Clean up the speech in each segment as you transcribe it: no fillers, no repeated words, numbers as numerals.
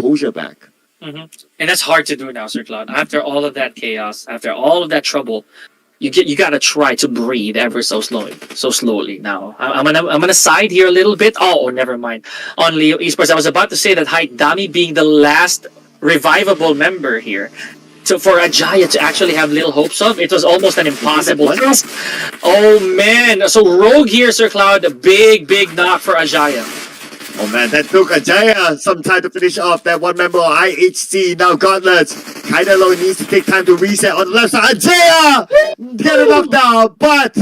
composure back. And that's hard to do now, Sir Cloud. After all of that chaos, after all of that trouble, you gotta try to breathe ever so slowly. Now, I'm gonna side here a little bit. Oh, never mind. On Leo Esports, I was about to say that Dami being the last revivable member here. So for Ajaya to actually have little hopes of, it was almost an impossible task. Oh man! So Rogue here, Sir Cloud, a big knock for Ajaya. Oh man, that took Ajaya some time to finish off that one member of IHC. Now Gauntlets, kinda low, needs to take time to reset on the left side. Ajaya! Get it knocked down, but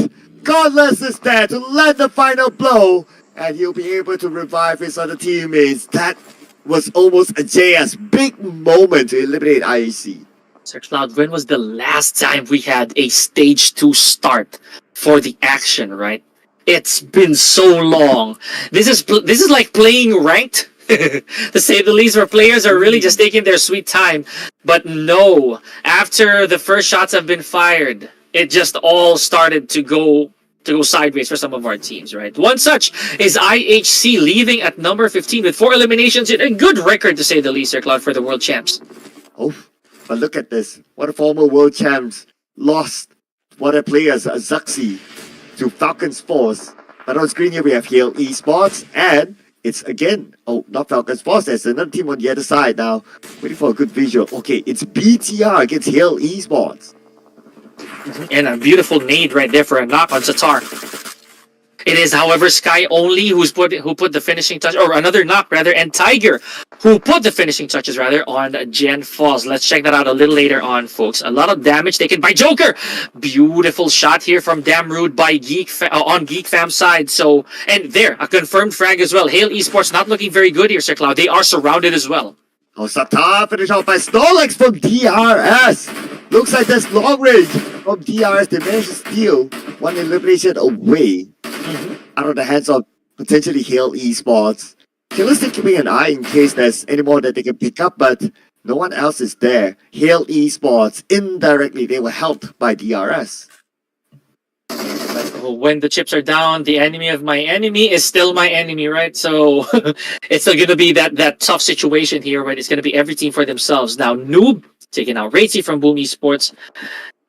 Gauntlets is there to land the final blow, and he'll be able to revive his other teammates. That was almost Ajaya's big moment to eliminate IHC. Sir Cloud, when was the last time we had a stage 2 start for the action, right? It's been so long. This is like playing ranked, to say the least, where players are really just taking their sweet time. But no, after the first shots have been fired, it just all started to go sideways for some of our teams, right? One such is IHC, leaving at number 15 with 4 eliminations. A good record, to say the least, Sir Cloud, for the world champs. Oh, but look at this. What a former world champs lost. What a players, Zuxi to Falcons Force. But on screen here we have HELIOS Esports, and it's again, oh, not Falcons Force, there's another team on the other side now. Waiting for a good visual. Okay, it's BTR against HELIOS Esports. And a beautiful nade right there for a knock on Satar. It is, however, Sky Only who put the finishing touch, or another knock rather, and Tiger who put the finishing touches rather on Gen Falls. Let's check that out a little later on, folks. A lot of damage taken by Joker. Beautiful shot here from Damn Rude by GEEK on GEEK Fam's side. So, and there, a confirmed frag as well. HELIOS Esports not looking very good here, Sir Cloud. They are surrounded as well. Oh, Satar finished off by Snorlax from DRS. Looks like that's long range from DRS. They managed to steal one elimination away out of the hands of potentially HELIOS Esports. Killers still keeping an eye in case there's any more that they can pick up, but no one else is there. HELIOS Esports, indirectly, they were helped by DRS. When the chips are down, the enemy of my enemy is still my enemy, right? So it's still going to be that tough situation here, right? It's going to be every team for themselves. Now, Noob taking out Racy from Boom Esports.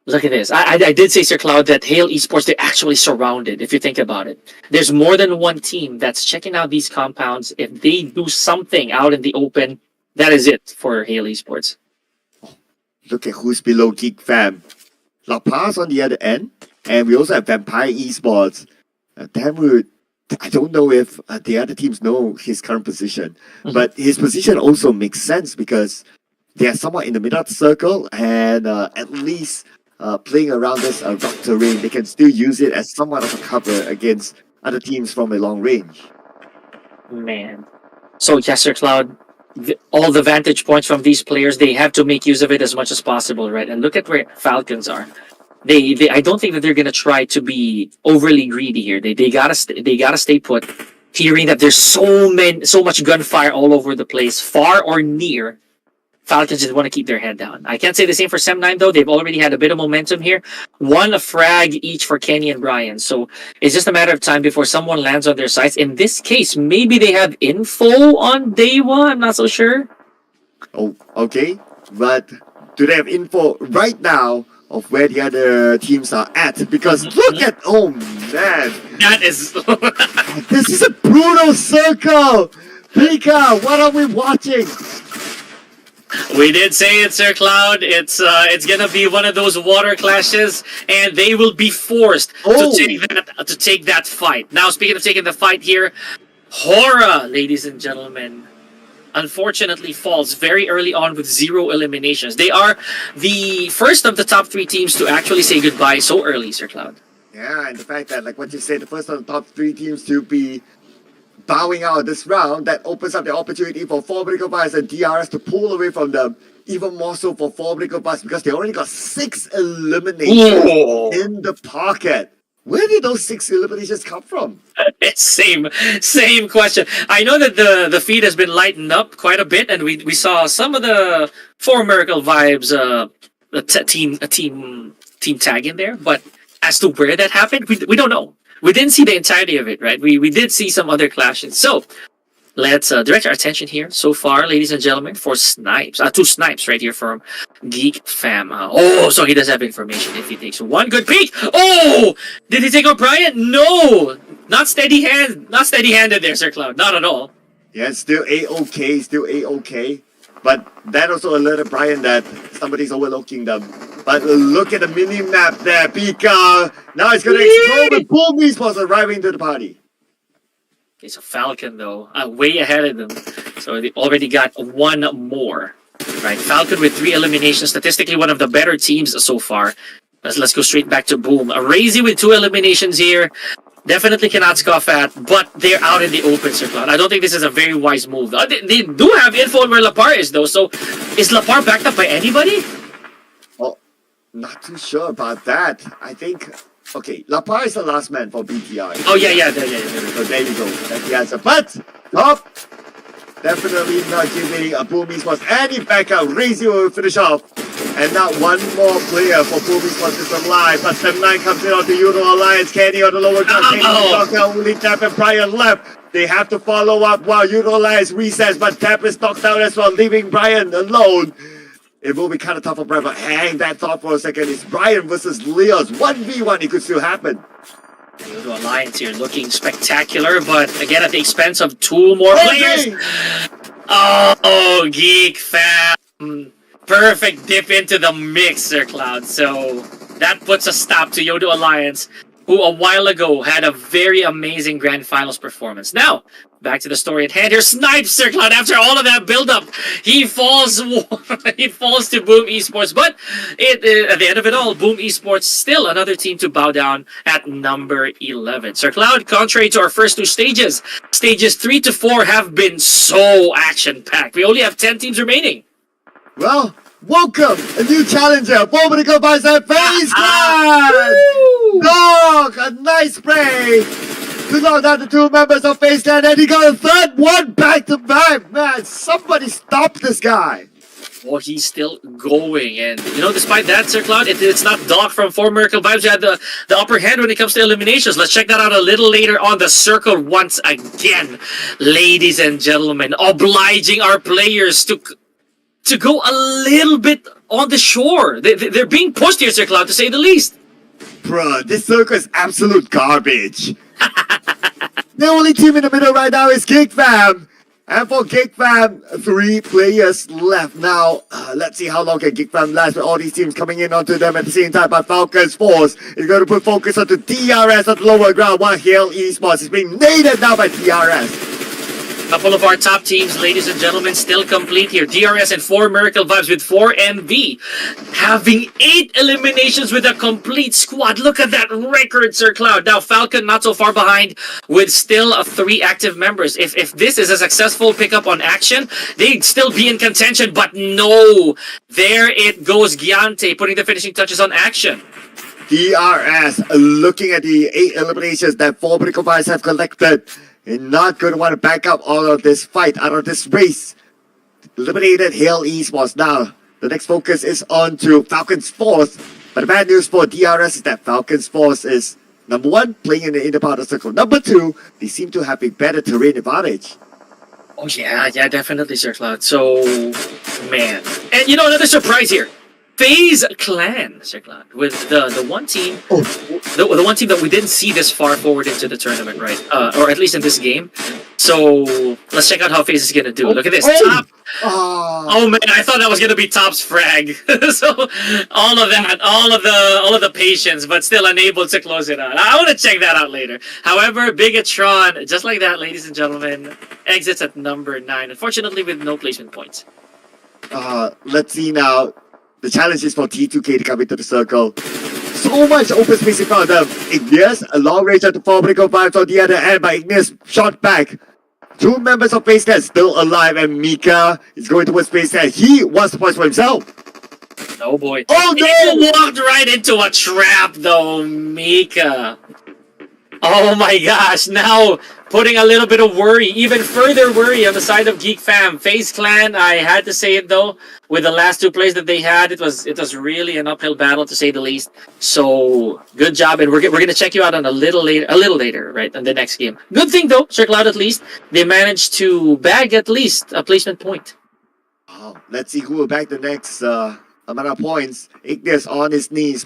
Look at this. I did say, Sir Cloud, that HELIOS Esports, they're actually surrounded, if you think about it. There's more than one team that's checking out these compounds. If they do something out in the open, that is it for HELIOS Esports. Look at who's below GEEK Fam. La Paz on the other end. And we also have Vampire Esports. Damn Rude, I don't know if the other teams know his current position. But his position also makes sense because they are somewhat in the middle of the circle, and at least playing around this rock terrain, they can still use it as somewhat of a cover against other teams from a long range. Man. So, yes, Sir Cloud, all the vantage points from these players, they have to make use of it as much as possible, right? And look at where Falcons are. I don't think that they're gonna try to be overly greedy here. They gotta stay put. Hearing that there's so much gunfire all over the place, far or near, Falcons just want to keep their head down. I can't say the same for Sem9 though. They've already had a bit of momentum here. One frag each for Kenny and Brian. So it's just a matter of time before someone lands on their sides. In this case, maybe they have info on DEWA. I'm not so sure. Oh, okay. But do they have info right now of where the other teams are at? Because look at, oh man, that is this is a brutal circle. Pika, what are we watching? We did say it, Sir Cloud. It's gonna be one of those water clashes, and they will be forced to take that fight. Now, speaking of taking the fight here, HORAA, ladies and gentlemen, unfortunately falls very early on with 0 eliminations. They are the first of the top 3 teams to actually say goodbye so early, Sir Cloud. Yeah, and the fact that, like what you said, the first of the top 3 teams to be bowing out of this round, that opens up the opportunity for Formidable Vice and DRS to pull away from them. Even more so for Formidable Vice because they already got 6 eliminations in the pocket. Where did those 6 eliminations come from? Same question. I know that the feed has been lightened up quite a bit, and we saw some of the 4 Miracle Vibes team tag in there, but as to where that happened, we don't know. We didn't see the entirety of it, right? We did see some other clashes. So Let's direct our attention here so far, ladies and gentlemen, for snipes. Two snipes right here from Geek Fam. So he does have information if he takes one good peek. Oh, did he take out Brian? No, not steady hand, not steady-handed there, Sir Cloud. Not at all. Yeah, still A-OK, still A-OK. But that also alerted Brian that somebody's overlooking them. But look at the mini-map there, Pika. Now it's going to explode with Boom Esports arriving to the party. Okay, so Falcon, though, way ahead of them. So they already got one more. Right, Falcon with 3 eliminations. Statistically, one of the better teams so far. Let's go straight back to Boom. Razy with 2 eliminations here. Definitely cannot scoff at, but they're out in the open, Sir Cloud. I don't think this is a very wise move. They do have info on where Lapar is, though. So is Lapar backed up by anybody? Oh, not too sure about that. I think... Okay, Lapar is the last man for BTR. Oh, yeah. So there you go. That's the answer. But, top, definitely not giving a Boom Esports any backup. Razy will finish off. And not one more player for Boom Esports is alive. But 7-9 comes in on the YOODO Alliance. Kenny on the lower ground. Kenny knocked out, only Tap and Brian left. They have to follow up while YOODO Alliance resets. But Tap is knocked out as well, leaving Brian alone. It will be kind of tough for Brian, but hang that thought for a second. It's Brian versus Leos. 1v1, it could still happen. YOODO Alliance here looking spectacular, but again at the expense of 2 more players. Oh, Geek Fam. Perfect dip into the mix, Sir Cloud. So that puts a stop to YOODO Alliance, who a while ago had a very amazing Grand Finals performance. Now, back to the story at hand here. Snipes, Sir Cloud. After all of that build-up, he falls he falls to Boom Esports. But at the end of it all, Boom Esports still another team to bow down at number 11. Sir Cloud, contrary to our first 2 stages, stages 3 to 4 have been so action-packed. We only have 10 teams remaining. Well, welcome a new challenger. Political Bicep FAZE Dog, a nice spray to knock down the 2 members of FAZE Clan, and he got a 3rd one back-to-back. Man, somebody stop this guy. Oh, he's still going, and you know, despite that, Sir Cloud, it's not Doc from 4 Miracle Vibes who had the upper hand when it comes to eliminations. Let's check that out a little later on the circle once again, ladies and gentlemen, obliging our players to go a little bit on the shore. They're being pushed here, Sir Cloud, to say the least. Bruh, this circle is absolute garbage. The only team in the middle right now is Geek Fam. And for Geek Fam, 3 players left now. Let's see how long can Geek Fam last with all these teams coming in onto them at the same time. But Falcons Force is going to put focus onto DRS at the lower ground, while Esports is being naded now by DRS. Couple of our top teams, ladies and gentlemen, still complete here. DRS and 4 Miracle Vibes with 4 MV. Having 8 eliminations with a complete squad. Look at that record, Sir Cloud. Now, Falcon not so far behind with still 3 active members. If this is a successful pickup on action, they'd still be in contention. But no, there it goes. Giante putting the finishing touches on action. DRS looking at the 8 eliminations that 4 Miracle Vibes have collected. And not going to want to back up all of this fight, out of this race. Eliminated Esports now. The next focus is on to Falcons Force. But the bad news for DRS is that Falcons Force is, number 1, playing in the inner part of the circle. Number 2, they seem to have a better terrain advantage. Oh yeah, definitely, Sir Cloud. So, man. And you know, another surprise here. FaZe Clan, Sir Cloud, with the one team, the one team that we didn't see this far forward into the tournament, right? Or at least in this game. So let's check out how FaZe is gonna do. Look at this, Top. Oh man, I thought that was gonna be Top's frag. So all of that, all of the patience, but still unable to close it out. I want to check that out later. However, Bigetron, just like that, ladies and gentlemen, exits at number 9. Unfortunately, with no placement points. Let's see now. The challenge is for T2K to come into the circle. So much open space in front of them. Igneous, a long range at the 4 Miracle Vibes on the other end, but Igneous shot back. 2 members of FaZe Clan still alive, and Mika is going towards FaZe Clan. He wants the points for himself. Oh boy. Oh no! He walked right into a trap though, Mika. Oh my gosh, now putting a little bit of worry, even further worry on the side of Geek Fam. FaZe Clan, I had to say it though, with the last 2 plays that they had, it was really an uphill battle to say the least. So good job, and we're gonna check you out on a little later, right, on the next game. Good thing though, Sir Cloud, at least they managed to bag at least a placement point. Oh, let's see who will bag the next amount of points. Ignis on his knees,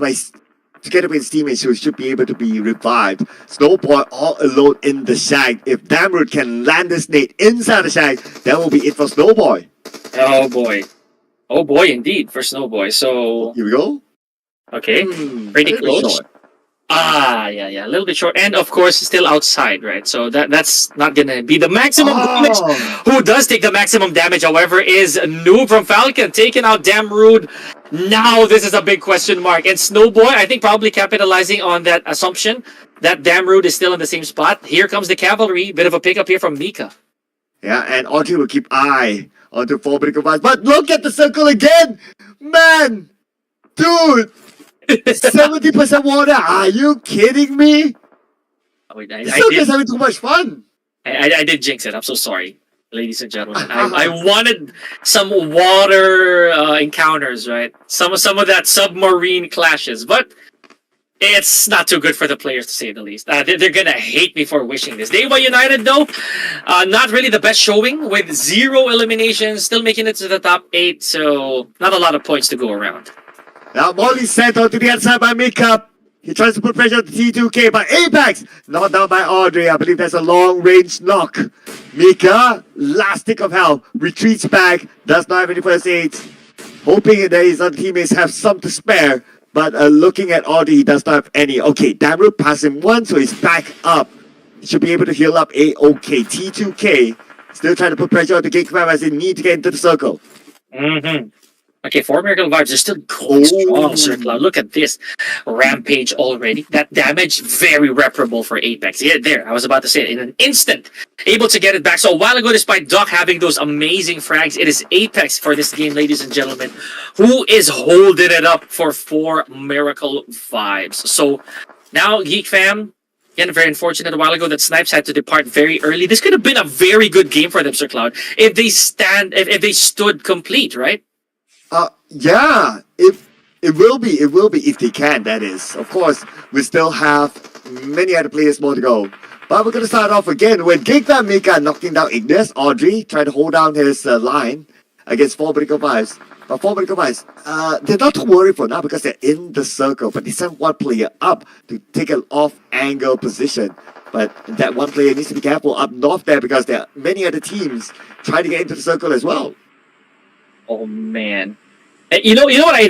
together with his teammates who should be able to be revived. Snowboy all alone in the shack. If Damroot can land this nade inside the shack, that will be it for Snowboy. Oh boy. Oh boy, indeed, for Snowboy. So here we go. Okay, pretty close. Yeah, a little bit short, and of course still outside, right? So that's not gonna be the maximum damage. Who does take the maximum damage, however, is Noob from Falcon, taking out Damroot. Now this is a big question mark, and Snowboy, I think, probably capitalizing on that assumption that Damroot is still in the same spot. Here comes the cavalry, bit of a pickup here from Mika. Yeah, and Audrey will keep eye onto Fabric, but look at the circle again, man, dude. 70% water? Are you kidding me? Oh, this is having too much fun. I did jinx it. I'm so sorry, ladies and gentlemen. I wanted some water encounters, right? Some of that submarine clashes, but it's not too good for the players, to say the least. They're gonna hate me for wishing this. DEWA United, though, not really the best showing, with 0 eliminations, still making it to the top 8, so not a lot of points to go around. Now Molly sent onto the other side by Mika. He tries to put pressure on the T2K, but Apex knocked down by Audrey. I believe that's a long-range knock. Mika, last stick of hell, retreats back, does not have any first aids. Hoping that his other teammates have some to spare, but looking at Audrey, he does not have any. Okay, Damroot passed him once, so he's back up. He should be able to heal up A-OK. T2K still trying to put pressure on the Geek Fam as they need to get into the circle. Okay, 4 Miracle Vibes are still going strong, Sir Cloud. Look at this. Rampage already. That damage, very reparable for Apex. Yeah, there. I was about to say it. In an instant, able to get it back. So a while ago, despite Doc having those amazing frags, it is Apex for this game, ladies and gentlemen, who is holding it up for 4 Miracle Vibes. So now, Geek Fam, again, very unfortunate a while ago that Snipes had to depart very early. This could have been a very good game for them, Sir Cloud, if they stood complete, right? Yeah, it will be if they can, that is. Of course, we still have many other players more to go. But we're going to start off again with Geek Fam Mika knocking down Ignis. Audrey trying to hold down his line against 4 Miracle Vibes. But 4 Miracle Vibes, they're not too worried for now because they're in the circle. But they sent one player up to take an off-angle position. But that one player needs to be careful up north there because there are many other teams trying to get into the circle as well. Oh man. You know what I